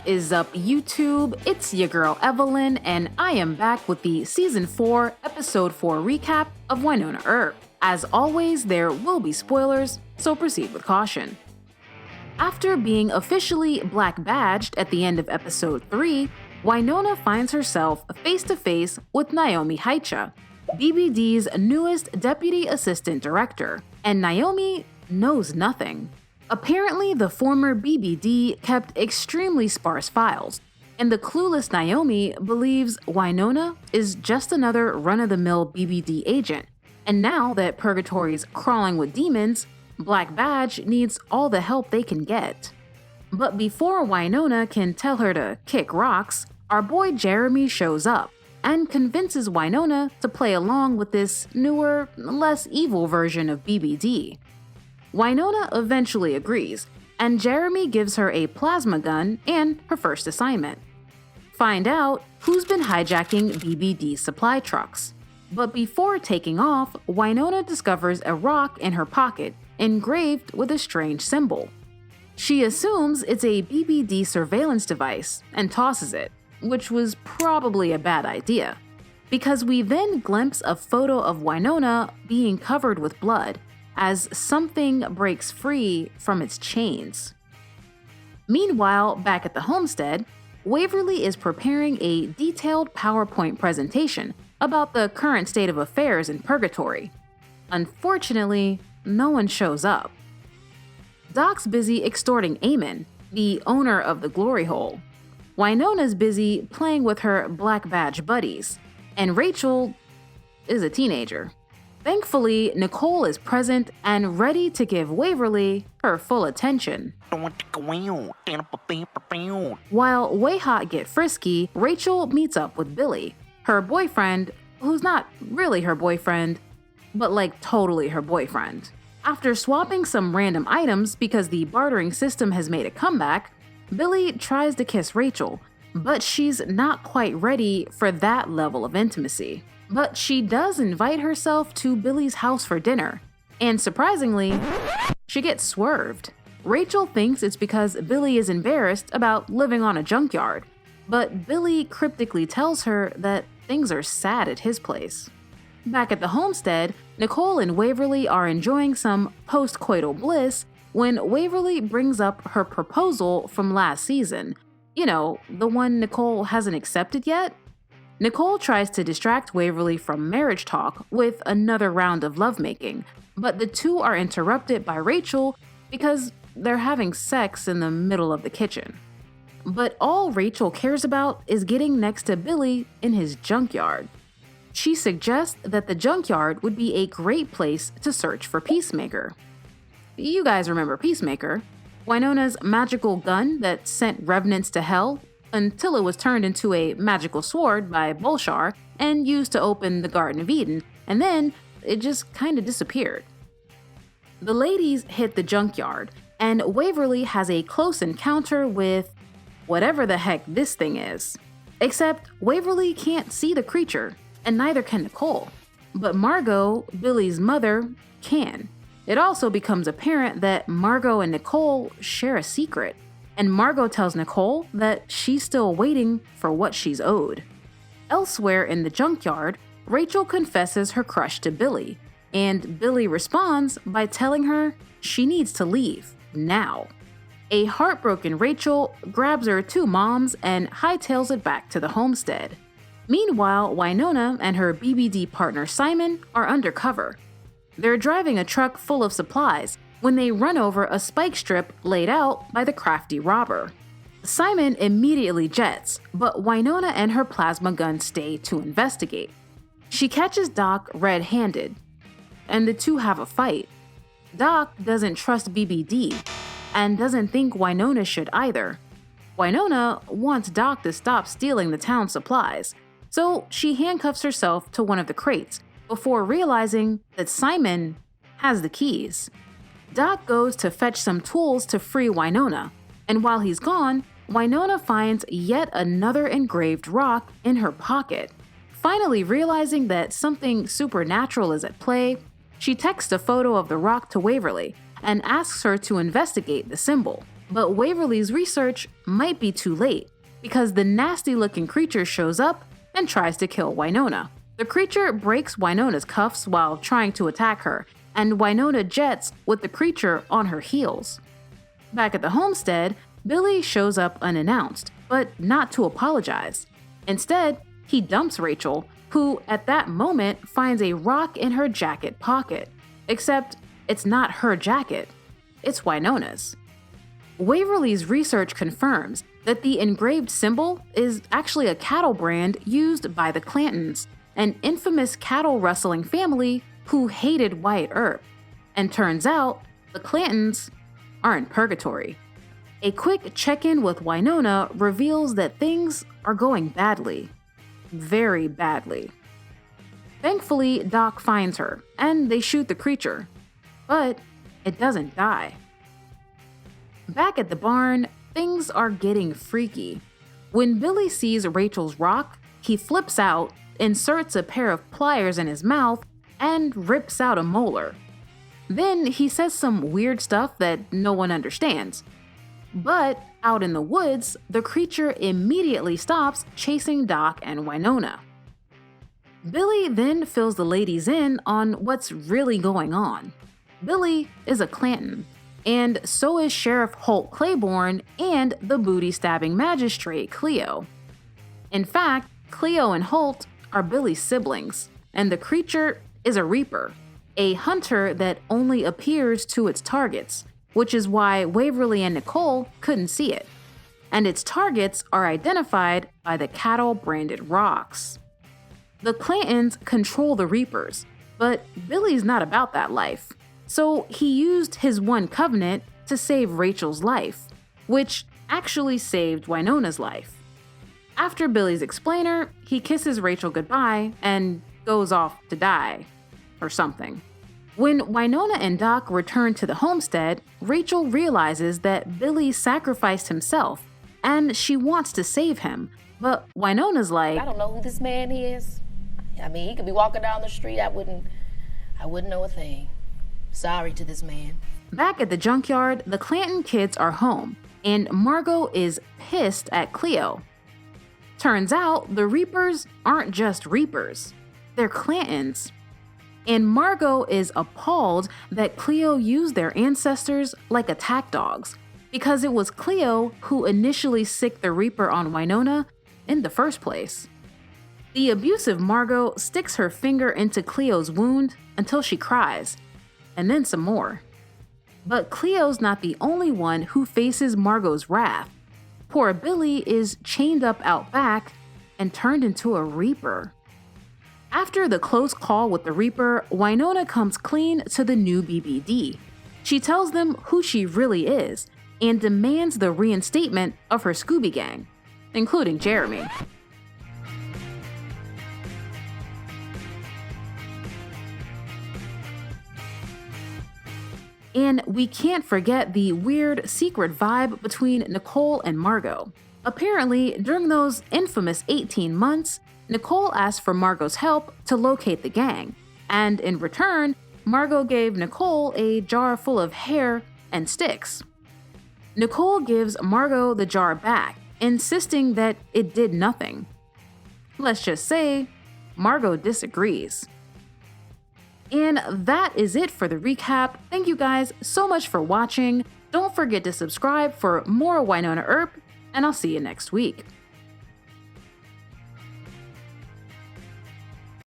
Is up, YouTube? It's your girl Evelyn, and I am back with the Season 4, Episode 4 recap of Wynonna Earp. As always, there will be spoilers, so proceed with caution. After being officially black badged at the end of Episode 3, Wynonna finds herself face to face with Naomi Heicha, BBD's newest Deputy Assistant Director, and Naomi knows nothing. Apparently, the former BBD kept extremely sparse files, and the clueless Naomi believes Wynonna is just another run-of-the-mill BBD agent. And now that Purgatory's crawling with demons, Black Badge needs all the help they can get. But before Wynonna can tell her to kick rocks, our boy Jeremy shows up and convinces Wynonna to play along with this newer, less evil version of BBD. Wynonna eventually agrees, and Jeremy gives her a plasma gun and her first assignment. Find out who's been hijacking BBD supply trucks. But before taking off, Wynonna discovers a rock in her pocket engraved with a strange symbol. She assumes it's a BBD surveillance device and tosses it, which was probably a bad idea, because we then glimpse a photo of Wynonna being covered with blood as something breaks free from its chains. Meanwhile, back at the Homestead, Waverly is preparing a detailed PowerPoint presentation about the current state of affairs in Purgatory. Unfortunately, no one shows up. Doc's busy extorting Eamon, the owner of the glory hole. Wynonna's busy playing with her Black Badge buddies, and Rachel is a teenager. Thankfully, Nicole is present and ready to give Waverly her full attention. While Way Hot get frisky, Rachel meets up with Billy, her boyfriend, who's not really her boyfriend, but like totally her boyfriend. After swapping some random items because the bartering system has made a comeback, Billy tries to kiss Rachel, but she's not quite ready for that level of intimacy. But she does invite herself to Billy's house for dinner, and surprisingly, she gets swerved. Rachel thinks it's because Billy is embarrassed about living on a junkyard, but Billy cryptically tells her that things are sad at his place. Back at the Homestead, Nicole and Waverly are enjoying some post-coital bliss when Waverly brings up her proposal from last season. You know, the one Nicole hasn't accepted yet? Nicole tries to distract Waverly from marriage talk with another round of lovemaking, but the two are interrupted by Rachel because they're having sex in the middle of the kitchen. But all Rachel cares about is getting next to Billy in his junkyard. She suggests that the junkyard would be a great place to search for Peacemaker. You guys remember Peacemaker, Wynonna's magical gun that sent revenants to hell until it was turned into a magical sword by Bolshar and used to open the Garden of Eden, and then it just kinda disappeared. The ladies hit the junkyard, and Waverly has a close encounter with whatever the heck this thing is. Except Waverly can't see the creature, and neither can Nicole. But Margot, Billy's mother, can. It also becomes apparent that Margot and Nicole share a secret, and Margot tells Nicole that she's still waiting for what she's owed. Elsewhere in the junkyard, Rachel confesses her crush to Billy, and Billy responds by telling her she needs to leave, now. A heartbroken Rachel grabs her two moms and hightails it back to the Homestead. Meanwhile, Wynonna and her BBD partner Simon are undercover. They're driving a truck full of supplies when they run over a spike strip laid out by the crafty robber. Simon immediately jets, but Wynonna and her plasma gun stay to investigate. She catches Doc red-handed, and the two have a fight. Doc doesn't trust BBD, and doesn't think Wynonna should either. Wynonna wants Doc to stop stealing the town's supplies, so she handcuffs herself to one of the crates before realizing that Simon has the keys. Doc goes to fetch some tools to free Wynonna, and while he's gone, Wynonna finds yet another engraved rock in her pocket. Finally realizing that something supernatural is at play, she texts a photo of the rock to Waverly and asks her to investigate the symbol. But Waverly's research might be too late, because the nasty-looking creature shows up and tries to kill Wynonna. The creature breaks Wynonna's cuffs while trying to attack her, and Wynonna jets with the creature on her heels. Back at the homestead, Billy shows up unannounced, but not to apologize. Instead, he dumps Rachel, who at that moment finds a rock in her jacket pocket. Except it's not her jacket, it's Wynonna's. Waverly's research confirms that the engraved symbol is actually a cattle brand used by the Clantons, an infamous cattle rustling family who hated Wyatt Earp. And turns out, the Clantons are in purgatory. A quick check-in with Wynonna reveals that things are going badly. Very badly. Thankfully, Doc finds her, and they shoot the creature. But it doesn't die. Back at the barn, things are getting freaky. When Billy sees Rachel's rock, he flips out, inserts a pair of pliers in his mouth, and rips out a molar. Then he says some weird stuff that no one understands. But out in the woods, the creature immediately stops chasing Doc and Wynonna. Billy then fills the ladies in on what's really going on. Billy is a Clanton, and so is Sheriff Holt Claiborne and the booty-stabbing magistrate Cleo. In fact, Cleo and Holt are Billy's siblings, and the creature is a Reaper, a hunter that only appears to its targets, which is why Waverly and Nicole couldn't see it. And its targets are identified by the cattle-branded rocks. The Clantons control the Reapers, but Billy's not about that life. So he used his one covenant to save Rachel's life, which actually saved Wynonna's life. After Billy's explainer, he kisses Rachel goodbye and goes off to die, or something. When Wynonna and Doc return to the homestead, Rachel realizes that Billy sacrificed himself, and she wants to save him, but Wynonna's like, I don't know who this man is. I mean, he could be walking down the street, I wouldn't know a thing. Sorry to this man. Back at the junkyard, the Clanton kids are home, and Margot is pissed at Cleo. Turns out, the Reapers aren't just Reapers, they're Clantons. And Margot is appalled that Cleo used their ancestors like attack dogs, because it was Cleo who initially sicked the Reaper on Wynonna in the first place. The abusive Margot sticks her finger into Cleo's wound until she cries, and then some more. But Cleo's not the only one who faces Margot's wrath. Poor Billy is chained up out back and turned into a Reaper. After the close call with the Reaper, Wynonna comes clean to the new BBD. She tells them who she really is and demands the reinstatement of her Scooby Gang, including Jeremy. And we can't forget the weird secret vibe between Nicole and Margot. Apparently, during those infamous 18 months, Nicole asked for Margot's help to locate the gang, and in return, Margot gave Nicole a jar full of hair and sticks. Nicole gives Margot the jar back, insisting that it did nothing. Let's just say, Margot disagrees. And that is it for the recap. Thank you guys so much for watching. Don't forget to subscribe for more Wynonna Earp, and I'll see you next week.